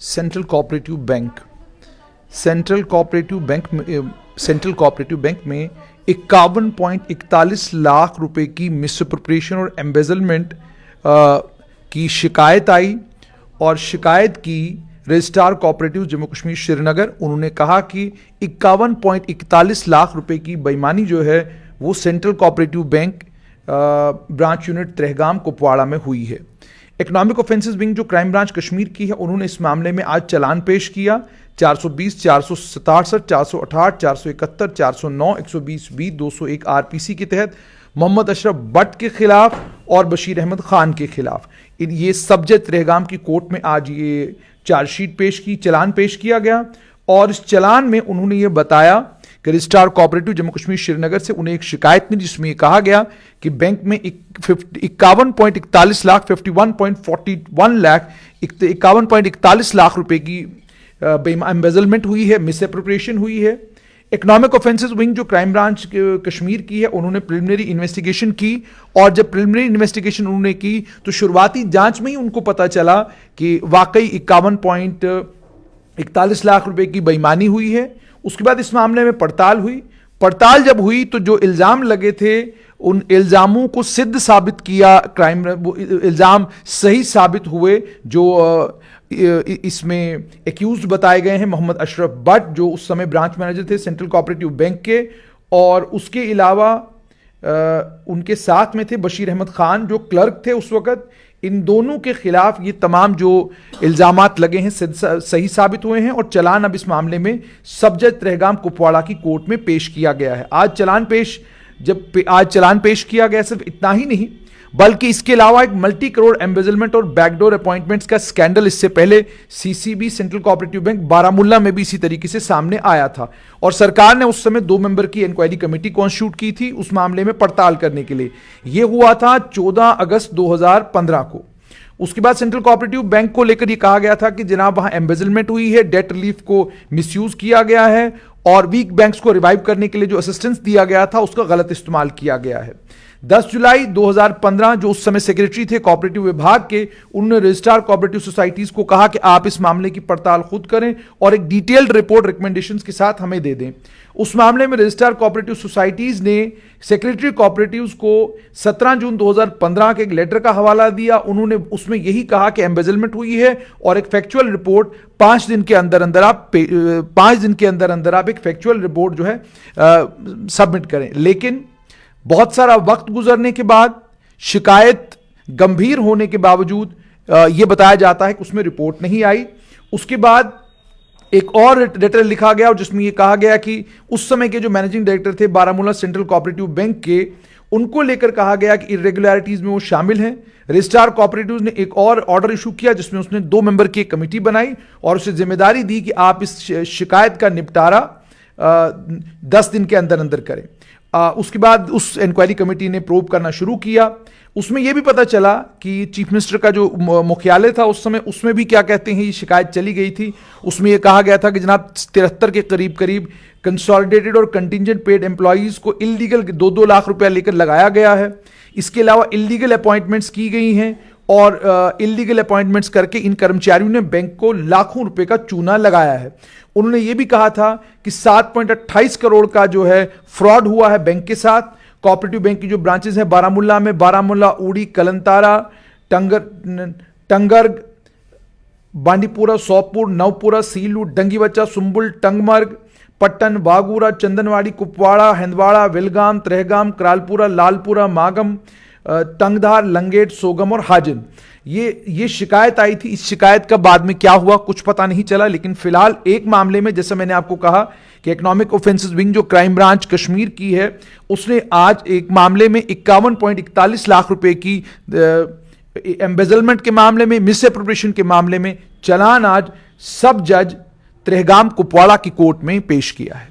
Central cooperative bank में 51.41 लाख रुपए की मिसअप्रोप्रिएशन और एम्बेजलमेंट की शिकायत आई और शिकायत की रजिस्ट्रार कोऑपरेटिव जम्मू कश्मीर श्रीनगर। उन्होंने कहा कि 51.41 लाख रुपए की बेईमानी जो है वो central cooperative bank branch unit Trehgam Kupwara में हुई है। इकोनॉमिक ऑफेंसेस विंग जो क्राइम ब्रांच कश्मीर की है, उन्होंने इस मामले में आज चालान पेश किया 420, 467, 468, 471, 409, 120B, 201 आरपीसी के तहत मोहम्मद अशरफ बट के खिलाफ और बशीर अहमद खान के खिलाफ। ये सब्जेक्ट त्रेहगाम की कोर्ट में आज ये चार्जशीट पेश की, चलान पेश किया गया और इस चलान में उन्होंने ये बताया कि रजिस्ट्रार कोऑपरेटिव जम्मू कश्मीर श्रीनगर से उन्हें एक शिकायत मिली जिसमें यह कहा गया कि बैंक में 51.41 लाख 51.41 लाख 51.41 लाख रुपए की एम्बेजलमेंट हुई है, मिसअप्रोप्रिएशन हुई है। इकोनॉमिक ऑफेंसेस विंग जो क्राइम ब्रांच कश्मीर की है, उन्होंने प्रिलिमिनरी इन्वेस्टिगेशन की और जब प्रिलिमिनरी इन्वेस्टिगेशन उन्होंने की तो शुरुआती जांच में ही उनको पता चला कि वाकई 51.41 लाख रुपए की बेईमानी हुई है। उसके बाद इस मामले में पड़ताल हुई। पड़ताल जब हुई तो जो इल्जाम लगे थे उन इल्जामों को सिद्ध साबित किया, क्राइम इल्जाम सही साबित हुए। जो इसमें एक्यूज बताए गए हैं मोहम्मद अशरफ बट जो उस समय ब्रांच मैनेजर थे सेंट्रल कोऑपरेटिव बैंक के, और उसके अलावा उनके साथ में थे बशीर अहमद खान जो क्लर्क थे उस वक्त। इन दोनों के खिलाफ ये तमाम जो इल्जामात लगे हैं सही साबित हुए हैं और चलान अब इस मामले में सब्जेक्ट त्रेहगाम कुपवाड़ा की कोर्ट में पेश किया गया है। आज चलान पेश किया गया, सिर्फ इतना ही नहीं बल्कि इसके अलावा एक मल्टी करोड़ एम्बेजलमेंट और बैकडोर अपॉइंटमेंट्स का स्कैंडल इससे पहले CCB central cooperative bank Baramulla में भी इसी तरीके से सामने आया था और सरकार ने उस समय 2 मेंबर की इंक्वायरी कमेटी कॉन्स्टिट्यूट की थी उस मामले में पड़ताल करने के लिए। यह हुआ था 14 अगस्त 2015 को। उसके बाद सेंट्रल कोऑपरेटिव बैंक को लेकर यह कहा गया था कि जनाब वहां एम्बेजलमेंट हुई है, डेट रिलीफ को मिसयूज किया गया है और वीक बैंक्स को रिवाइव करने के लिए जो असिस्टेंस दिया गया था उसका गलत इस्तेमाल किया गया है। 10 जुलाई 2015 जो उस समय सेक्रेटरी थे कोऑपरेटिव विभाग के, उन्होंने रजिस्ट्रार कोऑपरेटिव सोसाइटीज को कहा कि आप इस मामले की पड़ताल खुद करें और एक डिटेल्ड रिपोर्ट रिकमेंडेशंस के साथ हमें दे दें। उस मामले में रजिस्ट्रार कोऑपरेटिव सोसाइटीज ने सेक्रेटरी कोऑपरेटिव्स को 17 जून 2015 के एक लेटर का हवाला दिया। उन्होंने उसमें यही कहा कि एम्बेजलमेंट हुई है और एक फैक्चुअल रिपोर्ट 5 दिन के अंदर अंदर आप एक फैक्चुअल रिपोर्ट जो है सबमिट करें। लेकिन बहुत सारा वक्त गुजरने के बाद, शिकायत गंभीर होने के बावजूद यह बताया जाता है कि उसमें रिपोर्ट नहीं आई। उसके बाद एक और लेटर लिखा गया और जिसमें यह कहा गया कि उस समय के जो मैनेजिंग डायरेक्टर थे बारामूला सेंट्रल कोऑपरेटिव बैंक के, उनको लेकर कहा गया कि इरेगुलरिटीज में वो शामिल हैं। रजिस्ट्रार कोऑपरेटिव्स ने एक और ऑर्डर इशू किया जिसमें उसने 2 मेंबर की एक कमेटी बनाई और उसे जिम्मेदारी दी कि आप इस शिकायत का निपटारा 10 दिन के अंदर अंदर करें। उसके बाद उस इंक्वायरी कमेटी ने प्रोब करना शुरू किया। उसमें यह भी पता चला कि चीफ मिनिस्टर का जो मुख्यालय था उस समय, उसमें भी क्या कहते हैं ये शिकायत चली गई थी। उसमें यह कहा गया था कि जनाब 73 के करीब कंसोलिडेटेड और कंटिजेंट पेड एम्प्लॉइज को इलीगल 2-2 लाख रुपया लेकर लगाया गया है। इसके अलावा इलीगल अपॉइंटमेंट्स की गई हैं और इलीगल अपॉइंटमेंट्स करके इन कर्मचारियों ने बैंक को लाखों रुपए का चूना लगाया है। उन्होंने यह भी कहा था कि 7.28 करोड़ का जो है फ्रॉड हुआ है बैंक के साथ। कोऑपरेटिव बैंक की जो ब्रांचेस हैं बारामुल्ला, उड़ी, कलंतारा, टंगर्ग, बांडीपुरा, सोपुर, नवपुरा, सीलू, डंगीवच्चा, सुंबुल, टंगमर्ग, पट्टन, बागूरा, चंदनवाड़ी, कुपवाड़ा, हंदवाड़ा, वेलगाम, त्रेहगाम, करालपुरा, लालपुरा, मागम, टंगधार, लंगेट, सोगम और हाजिन। ये शिकायत आई थी। इस शिकायत का बाद में क्या हुआ कुछ पता नहीं चला, लेकिन फिलहाल एक मामले में जैसा मैंने आपको कहा कि इकोनॉमिक ऑफेंसेस विंग जो क्राइम ब्रांच कश्मीर की है उसने आज एक मामले में 51.41 लाख रुपए की एम्बेजलमेंट के मामले में, मिसअप्रोप्रिएशन के मामले में चलान आज सब जज त्रेहगाम कुपवाड़ा की कोर्ट में पेश किया है।